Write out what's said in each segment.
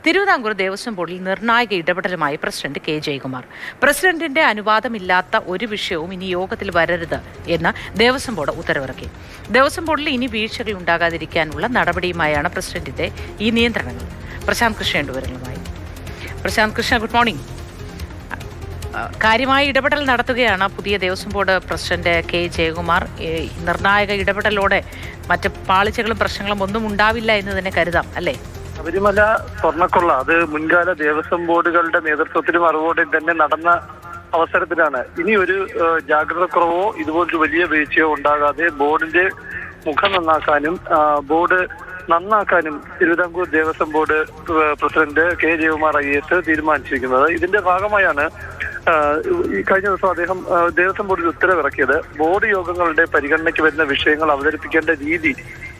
തിരുവിതാംകൂർ ദേവസ്വം ബോർഡിൽ നിർണായക ഇടപെടലുമായി president K Jayakumar. പ്രസിഡന്റിന്റെ അനുവാദമില്ലാത്ത ഒരു വിഷയവും ഇനി യോഗത്തിൽ വരരുത് എന്ന് ദേവസ്വം ബോർഡ് ഉത്തരവിറക്കി. ദേവസ്വം ബോർഡിൽ ഇനി വീഴ്ചകൾ ഉണ്ടാകാതിരിക്കാനുള്ള നടപടിയുമായാണ് പ്രസിഡന്റിന്റെ ഈ നിയന്ത്രണങ്ങൾ. പ്രശാന്ത് കൃഷ്ണയുടെ വിവരങ്ങളുമായി. Prashanth Krishna, good morning. കാര്യമായ ഇടപെടൽ നടത്തുകയാണ് പുതിയ Devaswom board president K Jayakumar. നിർണായക ഇടപെടലോടെ മറ്റ് പാളിച്ചകളും പ്രശ്നങ്ങളും ഒന്നും ഉണ്ടാവില്ല എന്ന് തന്നെ കരുതാം, അല്ലേ? ശബരിമല സ്വർണ്ണക്കൊള്ള അത് മുൻകാല ദേവസ്വം ബോർഡുകളുടെ നേതൃത്വത്തിലും അറിവോടെയും തന്നെ നടന്ന അവസരത്തിലാണ് ഇനി ഒരു ജാഗ്രതക്കുറവോ ഇതുപോലൊരു വലിയ വീഴ്ചയോ ഉണ്ടാകാതെ ബോർഡിന്റെ മുഖം നന്നാക്കാനും ബോർഡ് നന്നാക്കാനും Thiruvithamkoor Devaswom board president K Jayakumar IAS തീരുമാനിച്ചിരിക്കുന്നത്. ഇതിന്റെ ഭാഗമായാണ് ഈ കഴിഞ്ഞ ദിവസം അദ്ദേഹം ദേവസ്വം ബോർഡിൽ ഉത്തരവിറക്കിയത്. ബോർഡ് യോഗങ്ങളുടെ പരിഗണനയ്ക്ക് വരുന്ന വിഷയങ്ങൾ അവതരിപ്പിക്കേണ്ട രീതി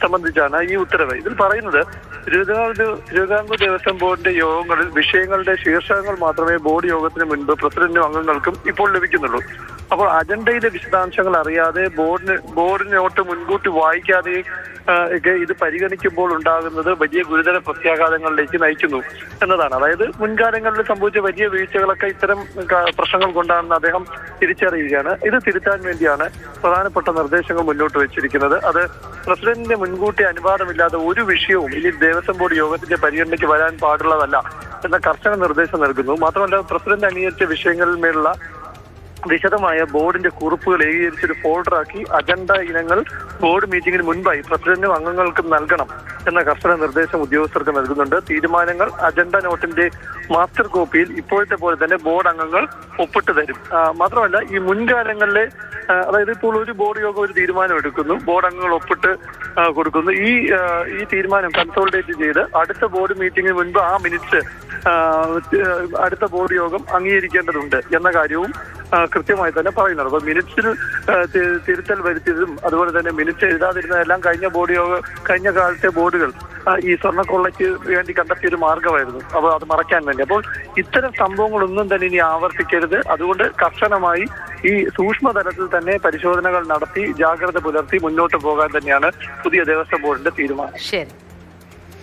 സംബന്ധിച്ചാണ് ഈ ഉത്തരവ്. ഇതിൽ പറയുന്നത് തിരുവിതാംകൂർ ദേവസ്വം ബോർഡിന്റെ യോഗങ്ങളിൽ വിഷയങ്ങളുടെ ശീർഷകങ്ങൾ മാത്രമേ ബോർഡ് യോഗത്തിന് മുൻപ് പ്രസിഡന്റിനും അംഗങ്ങൾക്കും ഇപ്പോൾ ലഭിക്കുന്നുള്ളൂ. അപ്പോൾ അജണ്ടയിലെ വിശദാംശങ്ങൾ അറിയാതെ ബോർഡിനോട്ട് മുൻകൂട്ടി വായിക്കാതെ ഒക്കെ ഇത് പരിഗണിക്കുമ്പോൾ ഉണ്ടാകുന്നത് വലിയ ഗുരുതര പ്രത്യാഘാതങ്ങളിലേക്ക് നയിക്കുന്നു എന്നതാണ്. അതായത് മുൻകാലങ്ങളിൽ സംഭവിച്ച വലിയ വീഴ്ചകളൊക്കെ ഇത്തരം പ്രശ്നങ്ങൾ കൊണ്ടാണെന്ന് അദ്ദേഹം തിരിച്ചറിയുകയാണ്. ഇത് തിരുത്താൻ വേണ്ടിയാണ് പ്രധാനപ്പെട്ട നിർദ്ദേശങ്ങൾ മുന്നോട്ട് വെച്ചിരിക്കുന്നത്. അത് പ്രസിഡന്റിന്റെ മുൻകൂട്ടി അനുവാദമില്ലാതെ ഒരു വിഷയവും ഇനി ദേവസ്വം ബോർഡ് യോഗത്തിന്റെ പരിഗണനയ്ക്ക് വരാൻ പാടുള്ളതല്ല എന്ന കർശന നിർദ്ദേശം നൽകുന്നു. മാത്രമല്ല, പ്രസിഡന്റ് അംഗീകരിച്ച വിഷയങ്ങളിൽ മേലുള്ള വിശദമായ ബോർഡിന്റെ കുറിപ്പുകൾ ഏകീകരിച്ചൊരു ഫോൾഡറാക്കി അജണ്ട ഇനങ്ങൾ ബോർഡ് മീറ്റിംഗിന് മുൻപായി പ്രസിഡന്റിനും അംഗങ്ങൾക്കും നൽകണം എന്ന കർശന നിർദ്ദേശം ഉദ്യോഗസ്ഥർക്ക് നൽകുന്നുണ്ട്. തീരുമാനങ്ങൾ അജണ്ട നോട്ടിന്റെ മാസ്റ്റർ കോപ്പിയിൽ ഇപ്പോഴത്തെ പോലെ തന്നെ ബോർഡ് അംഗങ്ങൾ ഒപ്പിട്ട് തരും. മാത്രമല്ല, ഈ മുൻകാലങ്ങളിലെ അതായത് ഇപ്പോൾ ഒരു ബോർഡ് യോഗം ഒരു തീരുമാനം എടുക്കുന്നു, ബോർഡ് അംഗങ്ങൾ ഒപ്പിട്ട് കൊടുക്കുന്നു. ഈ തീരുമാനം കൺസോളിഡേറ്റ് ചെയ്ത് അടുത്ത ബോർഡ് മീറ്റിംഗിന് മുൻപ് ആ മിനിറ്റ്സ് അടുത്ത ബോർഡ് യോഗം അംഗീകരിക്കേണ്ടതുണ്ട് എന്ന കാര്യവും കൃത്യമായി തന്നെ പറയുന്നത്. അപ്പൊ മിനിറ്റ്സിൽ തിരുത്തൽ വരുത്തിയതും അതുപോലെ തന്നെ മിനിറ്റ്സ് എഴുതാതിരുന്നതെല്ലാം കഴിഞ്ഞ കാലത്തെ ബോർഡുകൾ ഈ സ്വർണ്ണക്കൊള്ളയ്ക്ക് വേണ്ടി കണ്ടെത്തിയ ഒരു മാർഗമായിരുന്നു. അപ്പോൾ അത് മറയ്ക്കാൻ വേണ്ടി. അപ്പോൾ ഇത്തരം സംഭവങ്ങളൊന്നും തന്നെ ഇനി ആവർത്തിക്കരുത്. അതുകൊണ്ട് കർശനമായി ഈ സൂക്ഷ്മതലത്തിൽ തന്നെ പരിശോധനകൾ നടത്തി ജാഗ്രത പുലർത്തി മുന്നോട്ട് പോകാൻ തന്നെയാണ് പുതിയ ദേവസ്വം ബോർഡിന്റെ തീരുമാനം. ശരി.